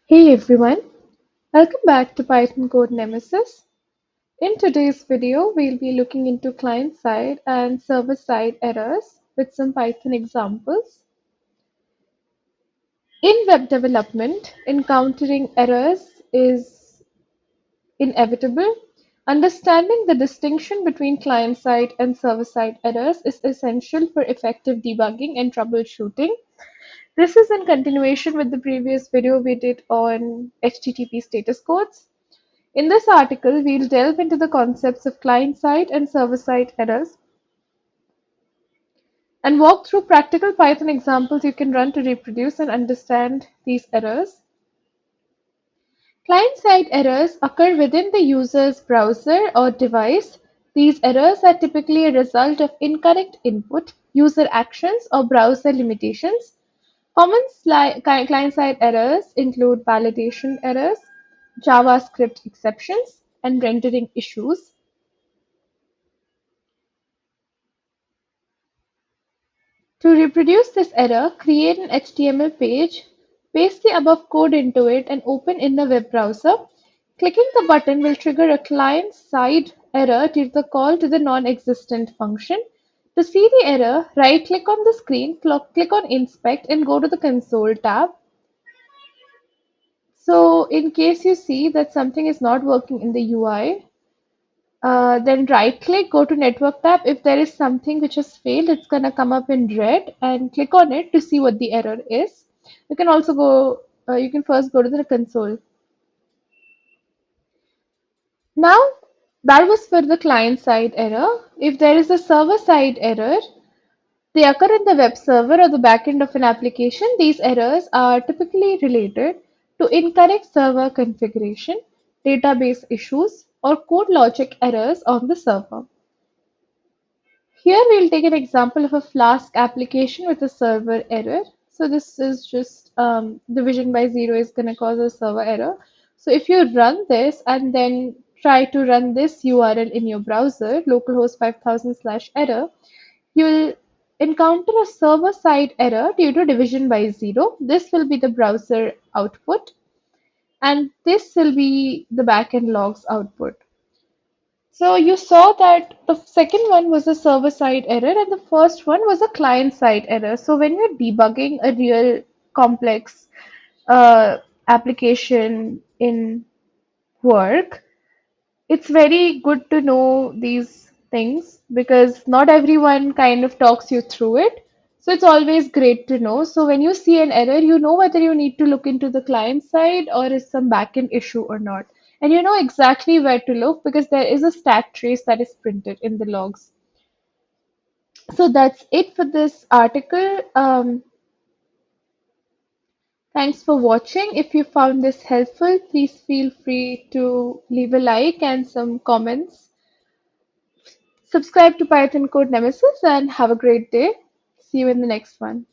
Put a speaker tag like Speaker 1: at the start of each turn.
Speaker 1: Hey everyone, welcome back to Python Code Nemesis. In today's video, we'll be looking into client-side and server-side errors with some Python examples. In web development, encountering errors is inevitable. Understanding the distinction between client-side and server-side errors is essential for effective debugging and troubleshooting. This is in continuation with the previous video we did on HTTP status codes. In this article, we'll delve into the concepts of client-side and server-side errors and walk through practical Python examples you can run to reproduce and understand these errors. Client-side errors occur within the user's browser or device. These errors are typically a result of incorrect input, user actions, or browser limitations. Common client-side errors include validation errors, JavaScript exceptions, and rendering issues. To reproduce this error, create an HTML page, paste the above code into it, and open in the web browser. Clicking the button will trigger a client-side error due to the call to the non-existent function. To see the error, right-click on the screen, click on Inspect, and go to the Console tab. So in case you see that something is not working in the UI, then right click, go to network tab. If there is something which has failed, it's gonna come up in red and click on it to see what the error is. You can also go, you can first go to the console. Now, that was for the client side error. If there is a server side error, they occur in the web server or the backend of an application. These errors are typically related to incorrect server configuration, database issues, or code logic errors on the server. Here we'll take an example of a Flask application with a server error. So this is just division by zero is going to cause a server error. So if you run this and then try to run this URL in your browser, localhost 5000/error, you'll encounter a server-side error due to division by zero. This will be the browser output, and this will be the backend logs output. So you saw that the second one was a server-side error and the first one was a client-side error. So when you're debugging a real complex application in work, it's very good to know these things because not everyone kind of talks you through it. So it's always great to know. So when you see an error, you know whether you need to look into the client side or is some backend issue or not. And you know exactly where to look because there is a stat trace that is printed in the logs. So that's it for this article. Thanks for watching. If you found this helpful, please feel free to leave a like and some comments. Subscribe to Python Code Nemesis and have a great day. See you in the next one.